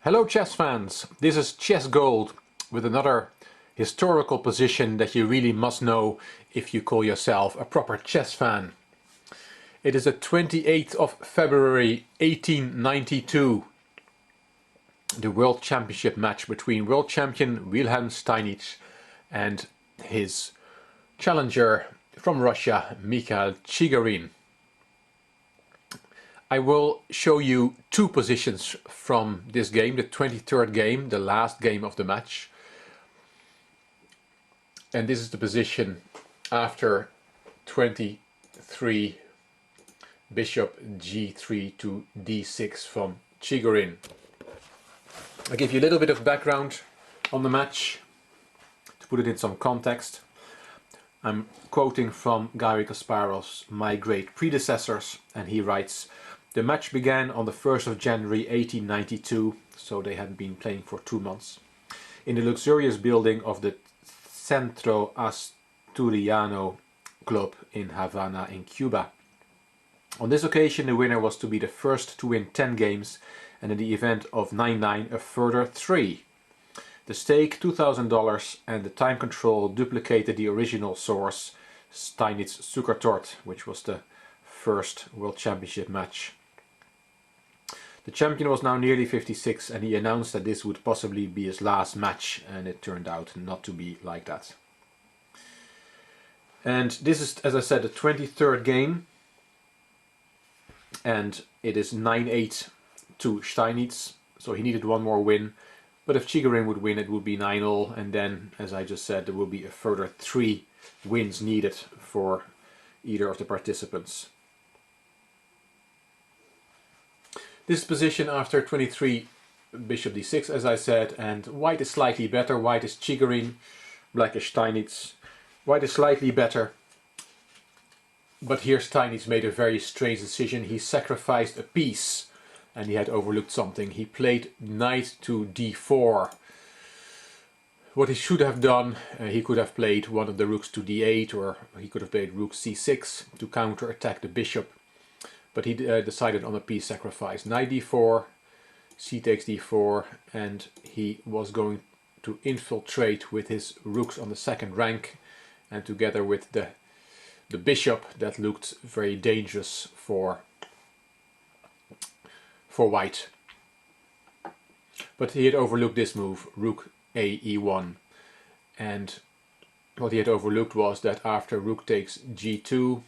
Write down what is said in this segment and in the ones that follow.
Hello chess fans, this is Chess Gold with another historical position that you really must know if you call yourself a proper chess fan. It is the 28th of February 1892, the World Championship match between world champion Wilhelm Steinitz and his challenger from Russia, Mikhail Chigorin. I will show you two positions from this game, the 23rd game, the last game of the match. And this is the position after 23 bishop g3 to d6 from Chigorin. I'll give you a little bit of background on the match to put it in some context. I'm quoting from Garry Kasparov's My Great Predecessors, and he writes, "The match began on the 1st of January 1892, so they hadn't been playing for 2 months, in the luxurious building of the Centro Asturiano Club in Havana in Cuba. On this occasion the winner was to be the first to win 10 games, and in the event of 9-9 a further 3. The stake $2,000 and the time control duplicated the original source, Steinitz Zuckertort, which was the first World Championship match. The champion was now nearly 56 and he announced that this would possibly be his last match, and it turned out not to be like that. And this is, as I said, the 23rd game, and it is 9-8 to Steinitz, so he needed one more win. But if Chigorin would win, it would be 9-0, and then, as I just said, there will be a further 3 wins needed for either of the participants. This position after 23 bishop d6, as I said, and white is slightly better. White is Chigorin, black is Steinitz. White is slightly better, but here Steinitz made a very strange decision. He sacrificed a piece, and he had overlooked something. He played knight to d4. What he should have done, he could have played one of the rooks to d8, or he could have played rook c6 to counter-attack the bishop. But he decided on a piece sacrifice. Knight d4, c takes d4, and he was going to infiltrate with his rooks on the second rank, and together with the bishop, that looked very dangerous for white. But he had overlooked this move, rook a e1, and what he had overlooked was that after rook takes g2,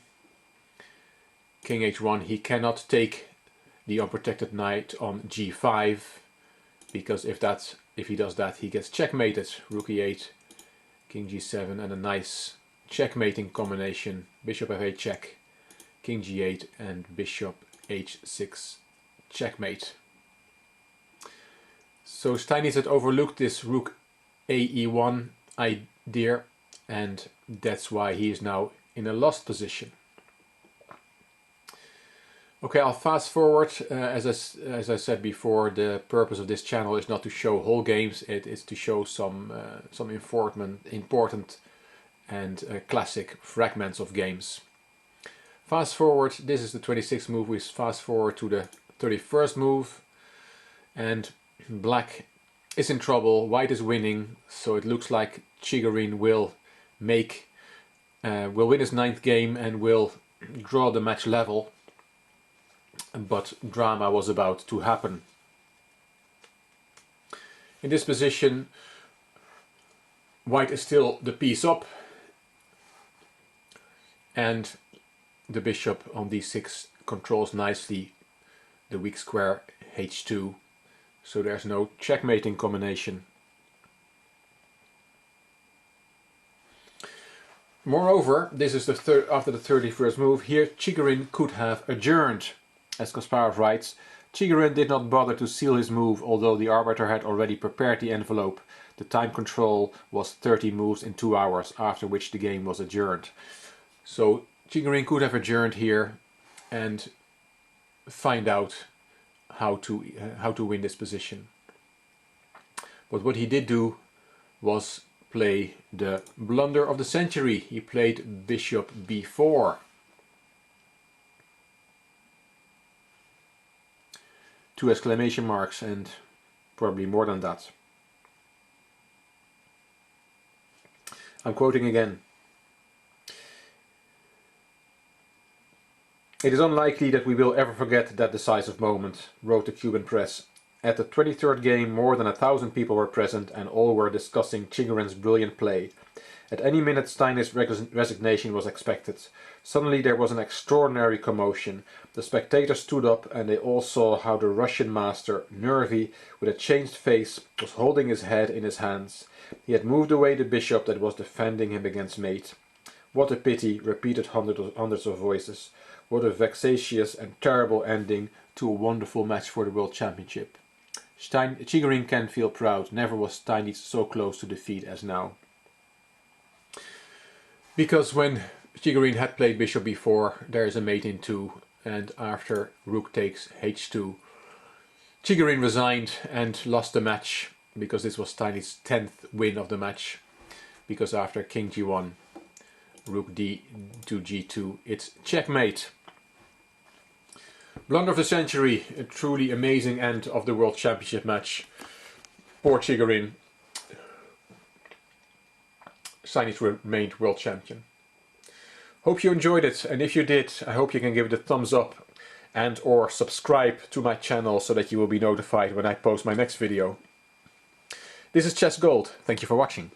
king h1, he cannot take the unprotected knight on g5, because if he does that, he gets checkmated. Rook e8, king g7, and a nice checkmating combination, bishop f8 check, king g8, and bishop h6 checkmate. So Steinitz had overlooked this rook a e1 idea, and that's why he is now in a lost position. Okay, I'll fast forward. As I said before, the purpose of this channel is not to show whole games. It is to show some important and classic fragments of games. Fast forward. This is the 26th move. We fast forward to the 31st move, and black is in trouble. White is winning, so it looks like Chigorin will win his 9th game and will draw the match level. But drama was about to happen. In this position, white is still the piece up, and the bishop on d6 controls nicely the weak square h2, so there's no checkmating combination. Moreover, this is after the 31st move. Here Chigorin could have adjourned. As Kasparov writes, Chigorin did not bother to seal his move, although the arbiter had already prepared the envelope. The time control was 30 moves in 2 hours, after which the game was adjourned. So Chigorin could have adjourned here and find out how to win this position. But what he did do was play the blunder of the century. He played bishop b4. 2 exclamation marks, and probably more than that. I'm quoting again. "It is unlikely that we will ever forget that decisive moment," wrote the Cuban press. "At the 23rd game, more than 1,000 people were present and all were discussing Chigorin's brilliant play. At any minute Steinitz' resignation was expected. Suddenly there was an extraordinary commotion. The spectators stood up and they all saw how the Russian master, nervy, with a changed face, was holding his head in his hands. He had moved away the bishop that was defending him against mate. What a pity," repeated hundreds of voices. "What a vexatious and terrible ending to a wonderful match for the World Championship. Chigorin can feel proud. Never was Steinitz so close to defeat as now." Because when Chigorin had played bishop b4, there is a mate in 2, and after rook takes h2, Chigorin resigned and lost the match, because this was Steinitz's 10th win of the match. Because after king g1, rook d to g2, it's checkmate. Blunder of the century, a truly amazing end of the World Championship match. Poor Chigorin. Steinitz remained world champion. Hope you enjoyed it, and if you did, I hope you can give it a thumbs up and or subscribe to my channel so that you will be notified when I post my next video. This is Chess Gold. Thank you for watching.